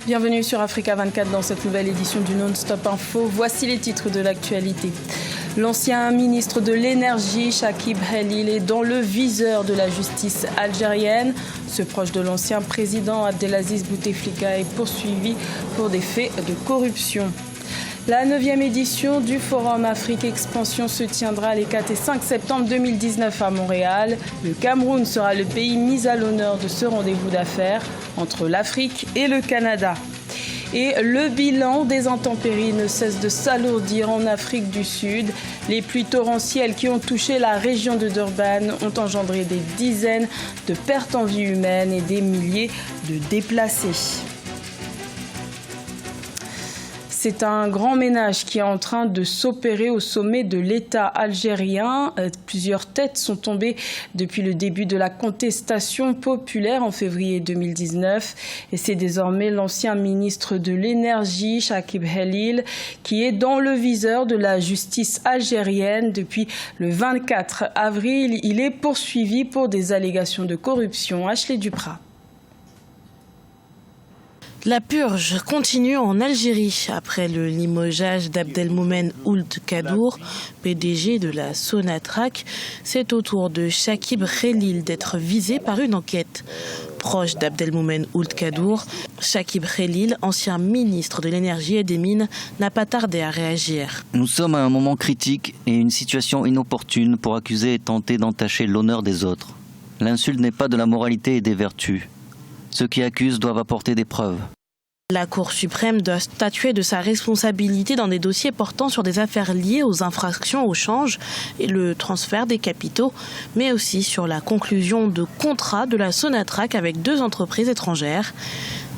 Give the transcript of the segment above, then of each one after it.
Bienvenue sur Africa 24 dans cette nouvelle édition du Non-Stop Info. Voici les titres de l'actualité. L'ancien ministre de l'Énergie, Chakib Khalil, est dans le viseur de la justice algérienne. Ce proche de l'ancien président Abdelaziz Bouteflika est poursuivi pour des faits de corruption. La 9e édition du Forum Afrique Expansion se tiendra les 4 et 5 septembre 2019 à Montréal. Le Cameroun sera le pays mis à l'honneur de ce rendez-vous d'affaires entre l'Afrique et le Canada. Et le bilan des intempéries ne cesse de s'alourdir en Afrique du Sud. Les pluies torrentielles qui ont touché la région de Durban ont engendré des dizaines de pertes en vie humaine et des milliers de déplacés. C'est un grand ménage qui est en train de s'opérer au sommet de l'État algérien. Plusieurs têtes sont tombées depuis le début de la contestation populaire en février 2019. Et c'est désormais l'ancien ministre de l'Énergie, Chakib Khalil, qui est dans le viseur de la justice algérienne. Depuis le 24 avril, il est poursuivi pour des allégations de corruption. Ashley Duprat. La purge continue en Algérie après le limogeage d'Abdelmoumen Ould Kadour, PDG de la Sonatrach. C'est au tour de Chakib Khalil d'être visé par une enquête. Proche d'Abdelmoumen Ould Kadour, Chakib Khalil, ancien ministre de l'Énergie et des Mines, n'a pas tardé à réagir. Nous sommes à un moment critique et une situation inopportune pour accuser et tenter d'entacher l'honneur des autres. L'insulte n'est pas de la moralité et des vertus. Ceux qui accusent doivent apporter des preuves. La Cour suprême doit statuer de sa responsabilité dans des dossiers portant sur des affaires liées aux infractions au change et le transfert des capitaux, mais aussi sur la conclusion de contrats de la Sonatrach avec 2 entreprises étrangères.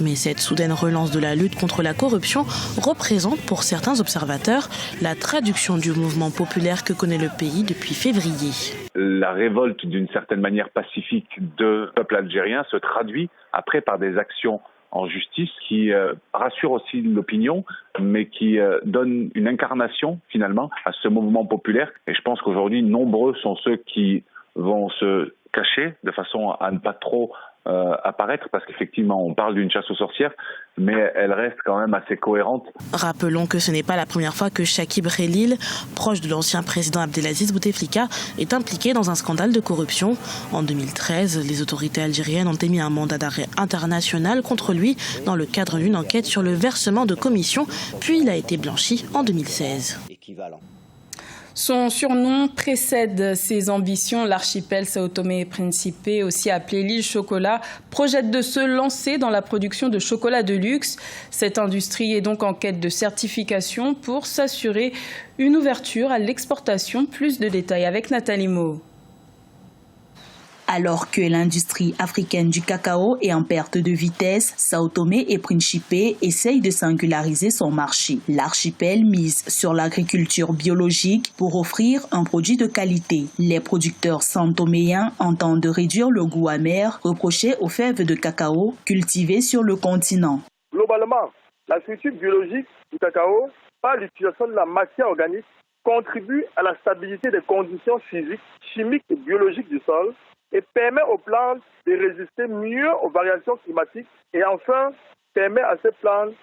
Mais cette soudaine relance de la lutte contre la corruption représente pour certains observateurs la traduction du mouvement populaire que connaît le pays depuis février. La révolte d'une certaine manière pacifique du peuple algérien se traduit après par des actions en justice qui rassure aussi l'opinion, mais qui donne une incarnation finalement à ce mouvement populaire. Et je pense qu'aujourd'hui, nombreux sont ceux qui vont se cacher de façon à ne pas trop apparaître, parce qu'effectivement, on parle d'une chasse aux sorcières, mais elle reste quand même assez cohérente. Rappelons que ce n'est pas la première fois que Chakib Khalil, proche de l'ancien président Abdelaziz Bouteflika, est impliqué dans un scandale de corruption. En 2013, les autorités algériennes ont émis un mandat d'arrêt international contre lui dans le cadre d'une enquête sur le versement de commissions, puis il a été blanchi en 2016. Son surnom précède ses ambitions. L'archipel Sao Tomé et Principe, aussi appelé l'île Chocolat, projette de se lancer dans la production de chocolat de luxe. Cette industrie est donc en quête de certification pour s'assurer une ouverture à l'exportation. Plus de détails avec Nathalie Mo. Alors que l'industrie africaine du cacao est en perte de vitesse, Sao Tomé et Principe essaye de singulariser son marché. L'archipel mise sur l'agriculture biologique pour offrir un produit de qualité. Les producteurs santoméens entendent réduire le goût amer reproché aux fèves de cacao cultivées sur le continent. Globalement, la structure biologique du cacao, par l'utilisation de la matière organique, contribue à la stabilité des conditions physiques, chimiques et biologiques du sol, et permet aux plantes de résister mieux aux variations climatiques et enfin permet à ces plantes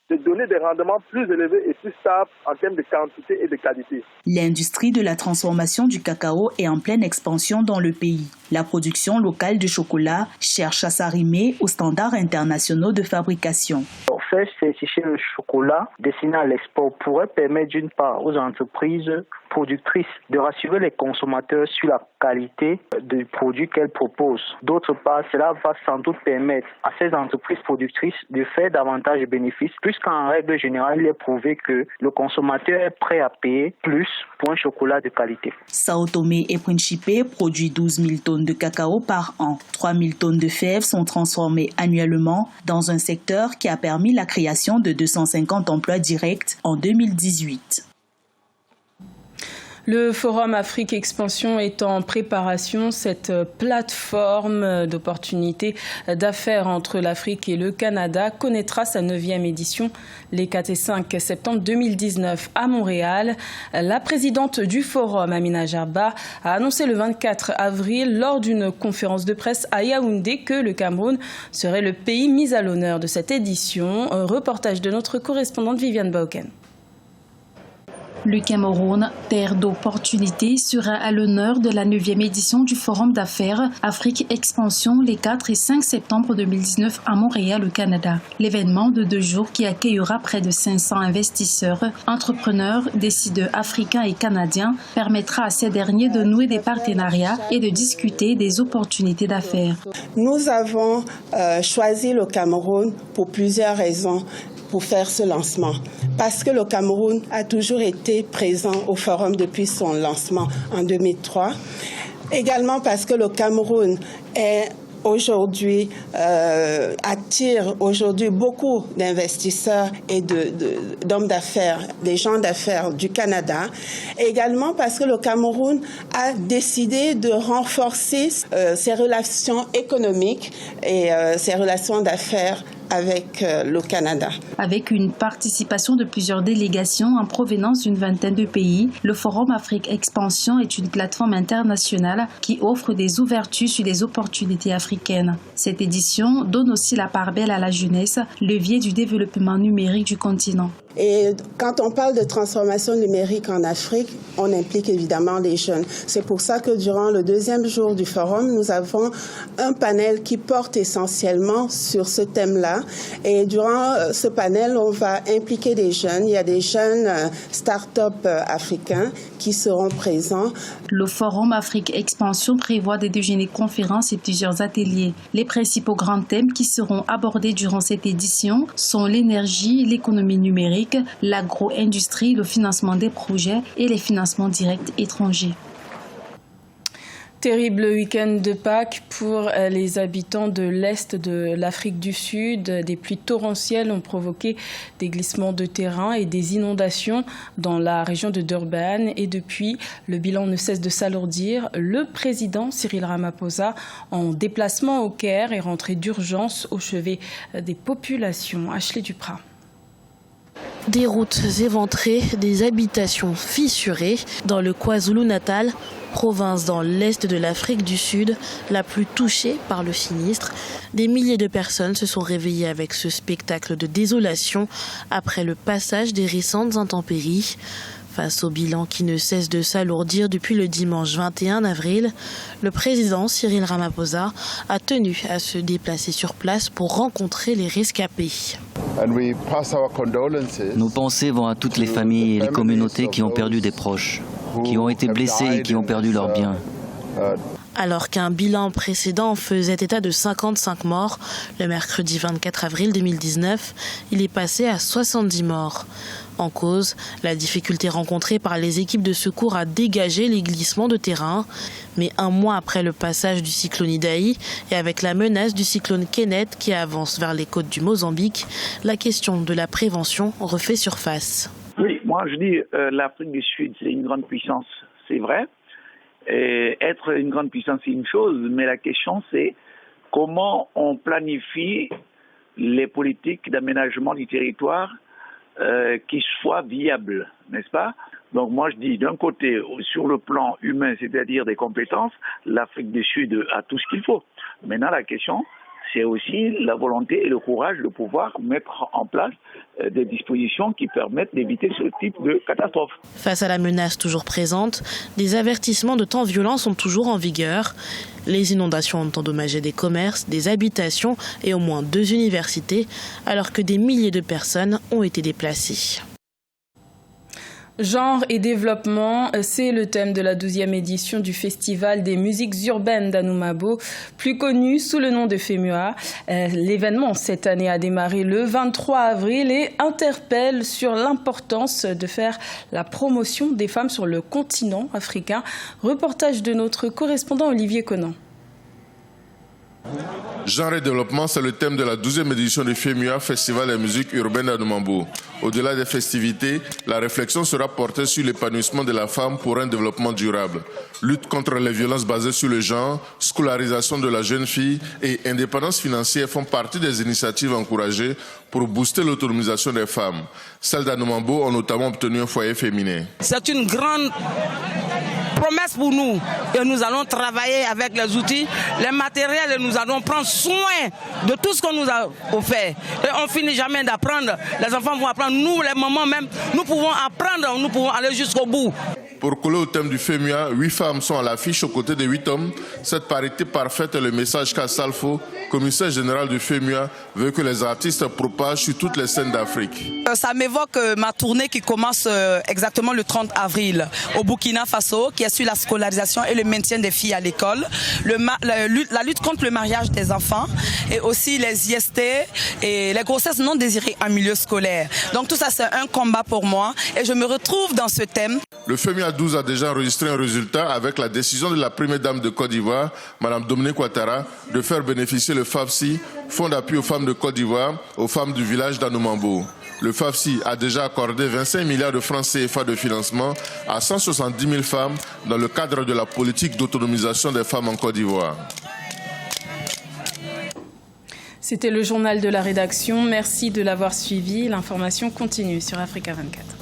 de donner des rendements plus élevés et plus stables en termes de quantité et de qualité. L'industrie de la transformation du cacao est en pleine expansion dans le pays. La production locale de chocolat cherche à s'arrimer aux standards internationaux de fabrication. Faire certifier le chocolat destiné à l'export pourrait permettre d'une part aux entreprises productrices de rassurer les consommateurs sur la qualité du produit qu'elles proposent. D'autre part, cela va sans doute permettre à ces entreprises productrices de faire davantage de bénéfices, puisqu'en règle générale, il est prouvé que le consommateur est prêt à payer plus pour un chocolat de qualité. Sao Tomé et Principe produit 12 000 tonnes de cacao par an. 3 000 tonnes de fèves sont transformées annuellement dans un secteur qui a permis la création de 250 emplois directs en 2018. Le Forum Afrique Expansion est en préparation. Cette plateforme d'opportunités d'affaires entre l'Afrique et le Canada connaîtra sa 9e édition les 4 et 5 septembre 2019 à Montréal. La présidente du Forum, Amina Jarba, a annoncé le 24 avril lors d'une conférence de presse à Yaoundé que le Cameroun serait le pays mis à l'honneur de cette édition. Un reportage de notre correspondante Viviane Bauken. Le Cameroun, terre d'opportunités, sera à l'honneur de la 9e édition du Forum d'affaires Afrique Expansion les 4 et 5 septembre 2019 à Montréal, au Canada. L'événement de 2 jours qui accueillera près de 500 investisseurs, entrepreneurs, décideurs africains et canadiens permettra à ces derniers de nouer des partenariats et de discuter des opportunités d'affaires. Nous avons choisi le Cameroun pour plusieurs raisons pour faire ce lancement. Parce que le Cameroun a toujours été présent au Forum depuis son lancement en 2003. Également parce que le Cameroun est aujourd'hui attire aujourd'hui beaucoup d'investisseurs et d'hommes d'affaires, des gens d'affaires du Canada. Également parce que le Cameroun a décidé de renforcer ses relations économiques et ses relations d'affaires avec le Canada. Avec une participation de plusieurs délégations en provenance d'une vingtaine de pays, le Forum Afrique Expansion est une plateforme internationale qui offre des ouvertures sur les opportunités africaines. Cette édition donne aussi la part belle à la jeunesse, levier du développement numérique du continent. Et quand on parle de transformation numérique en Afrique, on implique évidemment les jeunes. C'est pour ça que durant le 2e jour du forum, nous avons un panel qui porte essentiellement sur ce thème-là. Et durant ce panel, on va impliquer des jeunes. Il y a des jeunes start-up africains qui seront présents. Le Forum Afrique Expansion prévoit des déjeuners conférences et plusieurs ateliers. Les principaux grands thèmes qui seront abordés durant cette édition sont l'énergie, l'économie numérique, l'agro-industrie, le financement des projets et les financements directs étrangers. Terrible week-end de Pâques pour les habitants de l'Est de l'Afrique du Sud. Des pluies torrentielles ont provoqué des glissements de terrain et des inondations dans la région de Durban. Et depuis, le bilan ne cesse de s'alourdir. Le président Cyril Ramaphosa, en déplacement au Caire, est rentré d'urgence au chevet des populations. Ashley Duprat. Des routes éventrées, des habitations fissurées dans le KwaZulu-Natal, province dans l'est de l'Afrique du Sud, la plus touchée par le sinistre. Des milliers de personnes se sont réveillées avec ce spectacle de désolation après le passage des récentes intempéries. Face au bilan qui ne cesse de s'alourdir depuis le dimanche 21 avril, le président Cyril Ramaphosa a tenu à se déplacer sur place pour rencontrer les rescapés. Nos pensées vont à toutes les familles et les communautés qui ont perdu des proches, qui ont été blessés et qui ont perdu leurs biens. Alors qu'un bilan précédent faisait état de 55 morts, le mercredi 24 avril 2019, il est passé à 70 morts. En cause, la difficulté rencontrée par les équipes de secours à dégager les glissements de terrain. Mais un mois après le passage du cyclone Idai et avec la menace du cyclone Kenneth qui avance vers les côtes du Mozambique, la question de la prévention refait surface. Oui, moi je dis l'Afrique du Sud, c'est une grande puissance, c'est vrai. Et être une grande puissance, c'est une chose, mais la question c'est comment on planifie les politiques d'aménagement du territoire qui soient viables, n'est-ce pas? Donc moi je dis d'un côté, sur le plan humain, c'est-à-dire des compétences, l'Afrique du Sud a tout ce qu'il faut. Maintenant la question, c'est aussi la volonté et le courage de pouvoir mettre en place des dispositions qui permettent d'éviter ce type de catastrophe. Face à la menace toujours présente, des avertissements de temps violents sont toujours en vigueur. Les inondations ont endommagé des commerces, des habitations et au moins 2 universités, alors que des milliers de personnes ont été déplacées. Genre et développement, c'est le thème de la 12e édition du Festival des musiques urbaines d'Anoumabo, plus connu sous le nom de FEMUA. L'événement cette année a démarré le 23 avril et interpelle sur l'importance de faire la promotion des femmes sur le continent africain. Reportage de notre correspondant Olivier Conan. Genre et développement, c'est le thème de la 12e édition du FEMUA, Festival des musiques urbaines d'Anoumambo. Au-delà des festivités, la réflexion sera portée sur l'épanouissement de la femme pour un développement durable. Lutte contre les violences basées sur le genre, scolarisation de la jeune fille et indépendance financière font partie des initiatives encouragées pour booster l'autonomisation des femmes. Celles d'Anoumambo ont notamment obtenu un foyer féminin. C'est une grande promesse pour nous et nous allons travailler avec les outils, les matériels et nous allons prendre soin de tout ce qu'on nous a offert. Et on finit jamais d'apprendre. Les enfants vont apprendre, nous les mamans même, nous pouvons apprendre, nous pouvons aller jusqu'au bout. Pour coller au thème du FEMUA, 8 femmes sont à l'affiche aux côtés de 8 hommes. Cette parité parfaite est le message qu'Assalfo, commissaire général du FEMUA, veut que les artistes propagent sur toutes les scènes d'Afrique. Ça m'évoque ma tournée qui commence exactement le 30 avril au Burkina Faso, qui est sur la scolarisation et le maintien des filles à l'école, la lutte contre le mariage des enfants et aussi les IST et les grossesses non désirées en milieu scolaire. Donc tout ça c'est un combat pour moi et je me retrouve dans ce thème. Le FEMUA 12 a déjà enregistré un résultat avec la décision de la première dame de Côte d'Ivoire, Mme Dominique Ouattara, de faire bénéficier le FAFSI, Fonds d'appui aux femmes de Côte d'Ivoire, aux femmes du village d'Anoumambo. Le FAFSI a déjà accordé 25 milliards de francs CFA de financement à 170 000 femmes dans le cadre de la politique d'autonomisation des femmes en Côte d'Ivoire. C'était le journal de la rédaction. Merci de l'avoir suivi. L'information continue sur Africa 24.